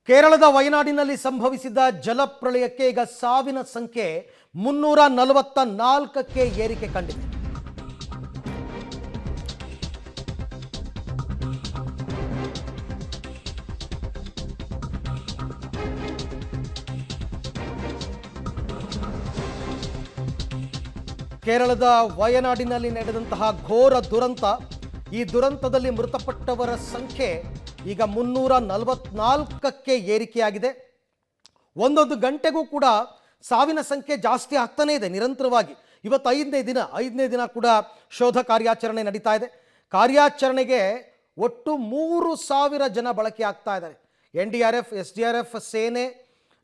ಕೇರಳದ ವಯನಾಡಿನಲ್ಲಿ ಸಂಭವಿಸಿದ ಜಲಪ್ರಳಯಕ್ಕೆ ಈಗ ಸಾವಿನ ಸಂಖ್ಯೆ 344ಕ್ಕೆ ಏರಿಕೆ ಕಂಡಿದೆ. ಕೇರಳದ ವಯನಾಡಿನಲ್ಲಿ ನಡೆದಂತಹ ಘೋರ ದುರಂತ, ಈ ದುರಂತದಲ್ಲಿ ಮೃತಪಟ್ಟವರ ಸಂಖ್ಯೆ ಈಗ 344ಕ್ಕೆ ಏರಿಕೆಯಾಗಿದೆ. ಒಂದೊಂದು ಗಂಟೆಗೂ ಕೂಡ ಸಾವಿನ ಸಂಖ್ಯೆ ಜಾಸ್ತಿ ಆಗ್ತಾನೇ ಇದೆ ನಿರಂತರವಾಗಿ. ಇವತ್ತು ಐದನೇ ದಿನ ಕೂಡ ಶೋಧ ಕಾರ್ಯಾಚರಣೆ ನಡೀತಾ ಇದೆ. ಕಾರ್ಯಾಚರಣೆಗೆ ಒಟ್ಟು 3,000 ಜನ ಬಳಕೆ ಆಗ್ತಾ ಇದ್ದಾರೆ. NDRF, SDRF, ಸೇನೆ,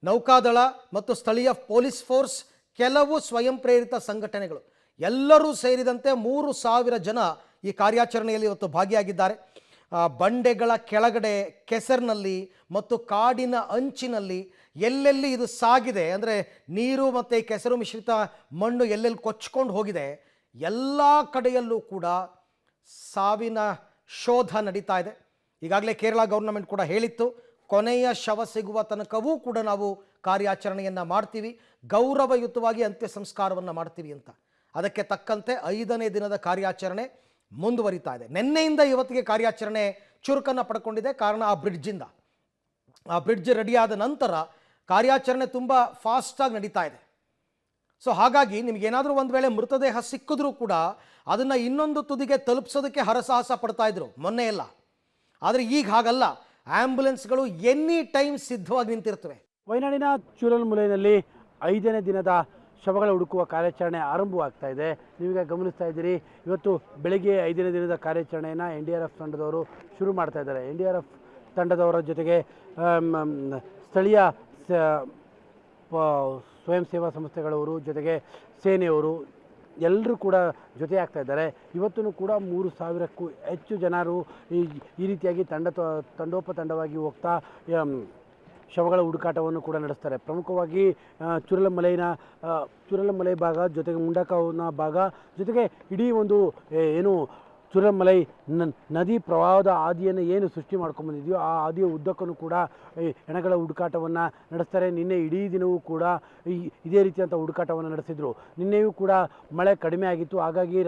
ನೌಕಾದಳ ಮತ್ತು ಸ್ಥಳೀಯ ಪೊಲೀಸ್ ಫೋರ್ಸ್, ಕೆಲವು ಸ್ವಯಂ ಪ್ರೇರಿತ ಸಂಘಟನೆಗಳು ಎಲ್ಲರೂ ಸೇರಿದಂತೆ 3,000 ಜನ ಈ ಕಾರ್ಯಾಚರಣೆಯಲ್ಲಿ ಇವತ್ತು ಭಾಗಿಯಾಗಿದ್ದಾರೆ. ಬಂಡೆಗಳ ಕೆಳಗಡೆ, ಕೆಸರಿನಲ್ಲಿ ಮತ್ತು ಕಾಡಿನ ಅಂಚಿನಲ್ಲಿ ಎಲ್ಲೆಲ್ಲಿ ಇದು ಸಾಗಿದೆ, ಅಂದರೆ ನೀರು ಮತ್ತು ಕೆಸರು ಮಿಶ್ರಿತ ಮಣ್ಣು ಎಲ್ಲೆಲ್ಲಿ ಕೊಚ್ಕೊಂಡು ಹೋಗಿದೆ, ಎಲ್ಲ ಕಡೆಯಲ್ಲೂ ಕೂಡ ಸಾವಿನ ಶೋಧ ನಡೀತಾ ಇದೆ. ಈಗಾಗಲೇ ಕೇರಳ ಗೌರ್ನಮೆಂಟ್ ಕೂಡ ಹೇಳಿತ್ತು, ಕೊನೆಯ ಶವ ಸಿಗುವ ತನಕವೂ ಕೂಡ ನಾವು ಕಾರ್ಯಾಚರಣೆಯನ್ನು ಮಾಡ್ತೀವಿ, ಗೌರವಯುತವಾಗಿ ಅಂತ್ಯ ಸಂಸ್ಕಾರವನ್ನು ಮಾಡ್ತೀವಿ ಅಂತ. ಅದಕ್ಕೆ ತಕ್ಕಂತೆ 5ನೇ ದಿನದ ಕಾರ್ಯಾಚರಣೆ ಮುಂದುವರಿತಾ ಇದೆ. ನಿನ್ನೆಯಿಂದ ಇವತ್ತಿಗೆ ಕಾರ್ಯಾಚರಣೆ ಚುರುಕನ್ನು ಪಡ್ಕೊಂಡಿದೆ. ಕಾರಣ ಆ ಬ್ರಿಡ್ಜ್ ರೆಡಿಯಾದ ನಂತರ ಕಾರ್ಯಾಚರಣೆ ತುಂಬ ಫಾಸ್ಟಾಗಿ ನಡೀತಾ ಇದೆ. ಸೊ ಹಾಗಾಗಿ ನಿಮಗೇನಾದರೂ ಒಂದು ವೇಳೆ ಮೃತದೇಹ ಸಿಕ್ಕಿದ್ರೂ ಕೂಡ ಅದನ್ನು ಇನ್ನೊಂದು ತುದಿಗೆ ತಲುಪಿಸೋದಕ್ಕೆ ಹರಸಾಹಸ ಪಡ್ತಾ ಇದ್ರು ಮೊನ್ನೆ ಎಲ್ಲ. ಆದರೆ ಈಗ ಹಾಗಲ್ಲ, ಆ್ಯಂಬುಲೆನ್ಸ್ಗಳು ಎನಿ ಟೈಮ್ ಸಿದ್ಧವಾಗಿ ನಿಂತಿರ್ತವೆ. ವಯನಾಡಿನ ಚೂರಲ್ಮುಲೈನಲ್ಲಿ 5ನೇ ದಿನದ ಶವಗಳ ಹುಡುಕುವ ಕಾರ್ಯಾಚರಣೆ ಆರಂಭವಾಗ್ತಾ ಇದೆ. ನೀವೀಗ ಗಮನಿಸ್ತಾ ಇದ್ದೀರಿ, ಇವತ್ತು ಬೆಳಗ್ಗೆ 5ನೇ ದಿನದ ಕಾರ್ಯಾಚರಣೆಯನ್ನು NDRF ತಂಡದವರು ಶುರು ಮಾಡ್ತಾ ಇದ್ದಾರೆ. NDRF ತಂಡದವರ ಜೊತೆಗೆ ಸ್ಥಳೀಯ ಸ್ವಯಂ ಸೇವಾ ಸಂಸ್ಥೆಗಳವರು, ಜೊತೆಗೆ ಸೇನೆಯವರು ಎಲ್ಲರೂ ಕೂಡ ಜೊತೆ ಆಗ್ತಾ ಇದ್ದಾರೆ. ಇವತ್ತೂ ಕೂಡ 3,000ಕ್ಕೂ ಹೆಚ್ಚು ಜನರು ಈ ರೀತಿಯಾಗಿ ತಂಡೋಪತಂಡವಾಗಿ ಹೋಗ್ತಾ ಶವಗಳ ಹುಡುಕಾಟವನ್ನು ಕೂಡ ನಡೆಸ್ತಾರೆ. ಪ್ರಮುಖವಾಗಿ ಚೂರಲ್ಮಲೈ ಭಾಗ, ಜೊತೆಗೆ ಮುಂಡಕವನ ಭಾಗ, ಜೊತೆಗೆ ಇಡೀ ಒಂದು ಏನು ಚೂರಲ್ಮಲೈ ನದಿ ಪ್ರವಾಹದ ಹಾದಿಯನ್ನು ಏನು ಸೃಷ್ಟಿ ಮಾಡ್ಕೊಂಡ್ಬಂದಿದೆಯೋ ಆ ಹಾದಿಯ ಉದ್ದಕ್ಕೂ ಕೂಡ ಹೆಣಗಳ ಹುಡುಕಾಟವನ್ನು ನಡೆಸ್ತಾರೆ. ನಿನ್ನೆ ಇಡೀ ದಿನವೂ ಕೂಡ ಇದೇ ರೀತಿಯಂಥ ಹುಡುಕಾಟವನ್ನು ನಡೆಸಿದರು. ನಿನ್ನೆಯೂ ಕೂಡ ಮಳೆ ಕಡಿಮೆ ಆಗಿತ್ತು, ಹಾಗಾಗಿ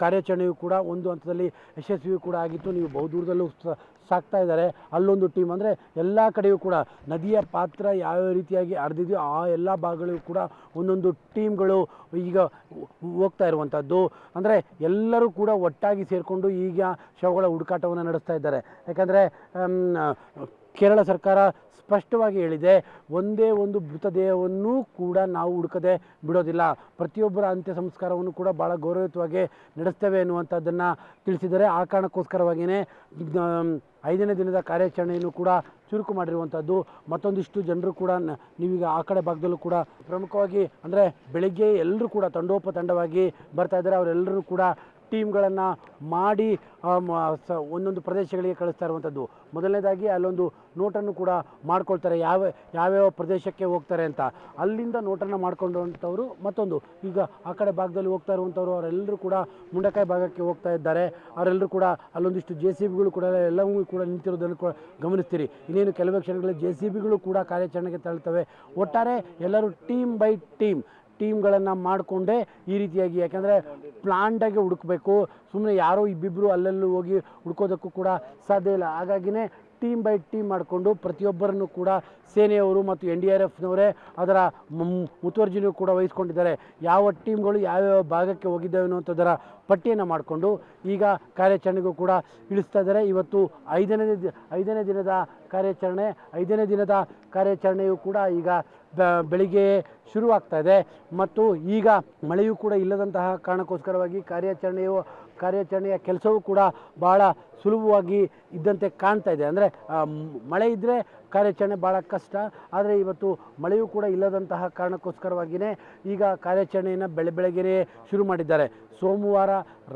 ಕಾರ್ಯಾಚರಣೆಯು ಕೂಡ ಒಂದು ಹಂತದಲ್ಲಿ ಯಶಸ್ವಿಯೂ ಕೂಡ ಆಗಿತ್ತು. ನೀವು ಬಹುದೂರದಲ್ಲೂ ಸಾಕ್ತಾ ಇದ್ದಾರೆ. ಅಲ್ಲೊಂದು ಟೀಮ್, ಅಂದರೆ ಎಲ್ಲ ಕಡೆಯೂ ಕೂಡ ನದಿಯ ಪಾತ್ರ ಯಾವ ರೀತಿಯಾಗಿ ಹರಿದಿದೆಯೋ ಆ ಎಲ್ಲ ಭಾಗಗಳಿಗೂ ಕೂಡ ಒಂದೊಂದು ಟೀಮ್ಗಳು ಈಗ ಹೋಗ್ತಾ ಇರುವಂಥದ್ದು. ಅಂದರೆ ಎಲ್ಲರೂ ಕೂಡ ಒಟ್ಟಾಗಿ ಸೇರಿಕೊಂಡು ಈಗ ಶವಗಳ ಹುಡುಕಾಟವನ್ನು ನಡೆಸ್ತಾ ಇದ್ದಾರೆ. ಯಾಕಂದರೆ ಕೇರಳ ಸರ್ಕಾರ ಸ್ಪಷ್ಟವಾಗಿ ಹೇಳಿದೆ, ಒಂದೇ ಒಂದು ಮೃತದೇಹವನ್ನು ಕೂಡ ನಾವು ಹುಡುಕದೆ ಬಿಡೋದಿಲ್ಲ, ಪ್ರತಿಯೊಬ್ಬರ ಅಂತ್ಯ ಸಂಸ್ಕಾರವನ್ನು ಕೂಡ ಭಾಳ ಗೌರವಯುತವಾಗಿ ನಡೆಸ್ತೇವೆ ಅನ್ನುವಂಥದ್ದನ್ನು ತಿಳಿಸಿದ್ದಾರೆ. ಆ ಕಾರಣಕ್ಕೋಸ್ಕರವಾಗಿಯೇ 5ನೇ ದಿನದ ಕಾರ್ಯಾಚರಣೆಯನ್ನು ಕೂಡ ಚುರುಕು ಮಾಡಿರುವಂಥದ್ದು. ಮತ್ತೊಂದಿಷ್ಟು ಜನರು ಕೂಡ ನೀವೀಗ ಆ ಕಡೆ ಭಾಗದಲ್ಲೂ ಕೂಡ ಪ್ರಮುಖವಾಗಿ, ಅಂದರೆ ಬೆಳಗ್ಗೆ ಎಲ್ಲರೂ ಕೂಡ ತಂಡೋಪತಂಡವಾಗಿ ಬರ್ತಾ ಇದ್ದಾರೆ. ಅವರೆಲ್ಲರೂ ಕೂಡ ಟೀಮ್ಗಳನ್ನು ಮಾಡಿ ಒಂದೊಂದು ಪ್ರದೇಶಗಳಿಗೆ ಕಳಿಸ್ತಾ ಇರುವಂಥದ್ದು. ಮೊದಲನೇದಾಗಿ ಅಲ್ಲೊಂದು ನೋಟನ್ನು ಕೂಡ ಮಾಡ್ಕೊಳ್ತಾರೆ, ಯಾವ್ಯಾವ ಪ್ರದೇಶಕ್ಕೆ ಹೋಗ್ತಾರೆ ಅಂತ. ಅಲ್ಲಿಂದ ನೋಟನ್ನು ಮಾಡ್ಕೊಂಡಂಥವ್ರು ಮತ್ತೊಂದು ಈಗ ಆ ಕಡೆ ಭಾಗದಲ್ಲಿ ಹೋಗ್ತಾ ಇರುವಂಥವ್ರು ಅವರೆಲ್ಲರೂ ಕೂಡ ಮುಂಡಕಾಯಿ ಭಾಗಕ್ಕೆ ಹೋಗ್ತಾ ಇದ್ದಾರೆ. ಅವರೆಲ್ಲರೂ ಕೂಡ ಅಲ್ಲೊಂದಿಷ್ಟು JCBಗಳು ಕೂಡ ಎಲ್ಲವೂ ಕೂಡ ನಿಂತಿರೋದನ್ನು ಕೂಡ ಗಮನಿಸ್ತೀರಿ. ಇನ್ನೇನು ಕೆಲವೇ ಕ್ಷಣಗಳಲ್ಲಿ JCBಗಳು ಕೂಡ ಕಾರ್ಯಾಚರಣೆಗೆ ತಳ್ತವೆ. ಒಟ್ಟಾರೆ ಎಲ್ಲರೂ ಟೀಮ್ ಬೈ ಟೀಮ್ಗಳನ್ನು ಮಾಡಿಕೊಂಡೇ ಈ ರೀತಿಯಾಗಿ, ಯಾಕಂದರೆ ಪ್ಲಾಂಟಾಗಿ ಹುಡುಕಬೇಕು, ಸುಮ್ಮನೆ ಯಾರೋ ಇಬ್ಬಿಬ್ಬರು ಅಲ್ಲೆಲ್ಲೂ ಹೋಗಿ ಹುಡ್ಕೋದಕ್ಕೂ ಕೂಡ ಸಾಧ್ಯ ಇಲ್ಲ. ಹಾಗಾಗಿನೇ ಟೀಮ್ ಬೈ ಟೀಮ್ ಮಾಡಿಕೊಂಡು ಪ್ರತಿಯೊಬ್ಬರನ್ನು ಕೂಡ ಸೇನೆಯವರು ಮತ್ತು NDRFನವರೇ ಅದರ ಮುತುವರ್ಜಿನೂ ಕೂಡ ವಹಿಸ್ಕೊಂಡಿದ್ದಾರೆ. ಯಾವ ಟೀಮ್ಗಳು ಯಾವ್ಯಾವ ಭಾಗಕ್ಕೆ ಹೋಗಿದ್ದಾವೆ ಅನ್ನುವಂಥದ್ದರ ಪಟ್ಟಿಯನ್ನು ಮಾಡಿಕೊಂಡು ಈಗ ಕಾರ್ಯಾಚರಣೆಗೂ ಕೂಡ ಇಳಿಸ್ತಾ ಇದ್ದಾರೆ. ಇವತ್ತು 5ನೇ ದಿನದ ಕಾರ್ಯಾಚರಣೆ. 5ನೇ ದಿನದ ಕಾರ್ಯಾಚರಣೆಯು ಕೂಡ ಈಗ ಬೆಳಿಗ್ಗೆ ಶುರುವಾಗ್ತಾ ಇದೆ. ಮತ್ತು ಈಗ ಮಳೆಯೂ ಕೂಡ ಇಲ್ಲದಂತಹ ಕಾರಣಕ್ಕೋಸ್ಕರವಾಗಿ ಕಾರ್ಯಾಚರಣೆಯ ಕೆಲಸವೂ ಕೂಡ ಭಾಳ ಸುಲಭವಾಗಿ ಇದ್ದಂತೆ ಕಾಣ್ತಾ ಇದೆ. ಅಂದರೆ ಮಳೆ ಇದ್ದರೆ ಕಾರ್ಯಾಚರಣೆ ಭಾಳ ಕಷ್ಟ, ಆದರೆ ಇವತ್ತು ಮಳೆಯೂ ಕೂಡ ಇಲ್ಲದಂತಹ ಕಾರಣಕ್ಕೋಸ್ಕರವಾಗಿಯೇ ಈಗ ಕಾರ್ಯಾಚರಣೆಯನ್ನು ಬೆಳಗ್ಗೆಯೇ ಶುರು ಮಾಡಿದ್ದಾರೆ. ಸೋಮವಾರ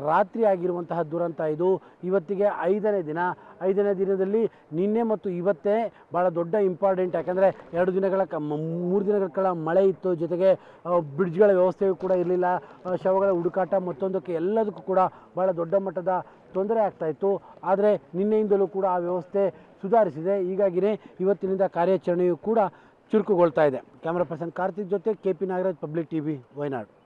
ರಾತ್ರಿ ಆಗಿರುವಂತಹ ದುರಂತ ಇದು. ಇವತ್ತಿಗೆ 5ನೇ ದಿನ. 5ನೇ ದಿನದಲ್ಲಿ ನಿನ್ನೆ ಮತ್ತು ಇವತ್ತೇ ಭಾಳ ದೊಡ್ಡ ಇಂಪಾರ್ಟೆಂಟ್. ಯಾಕಂದರೆ 3 ದಿನಗಳ ಕಾಲ ಮಳೆ ಇತ್ತು, ಜೊತೆಗೆ ಬ್ರಿಡ್ಜ್ಗಳ ವ್ಯವಸ್ಥೆಯೂ ಕೂಡ ಇರಲಿಲ್ಲ. ಶವಗಳ ಹುಡುಕಾಟ ಮತ್ತೊಂದಕ್ಕೆ ಎಲ್ಲದಕ್ಕೂ ಕೂಡ ಭಾಳ ದೊಡ್ಡ ಮಟ್ಟದ ತೊಂದರೆ ಆಗ್ತಾಯಿತ್ತು. ಆದರೆ ನಿನ್ನೆಯಿಂದಲೂ ಕೂಡ ಆ ವ್ಯವಸ್ಥೆ ಸುಧಾರಿಸಿದೆ. ಹೀಗಾಗಿಯೇ ಇವತ್ತಿನಿಂದ ಕಾರ್ಯಾಚರಣೆಯು ಕೂಡ ಚುರುಕುಗೊಳ್ತಾ ಇದೆ. ಕ್ಯಾಮರಾ ಪರ್ಸನ್ ಕಾರ್ತಿಕ್ ಜೊತೆ KP Nagaraj, public TV, Wayanad.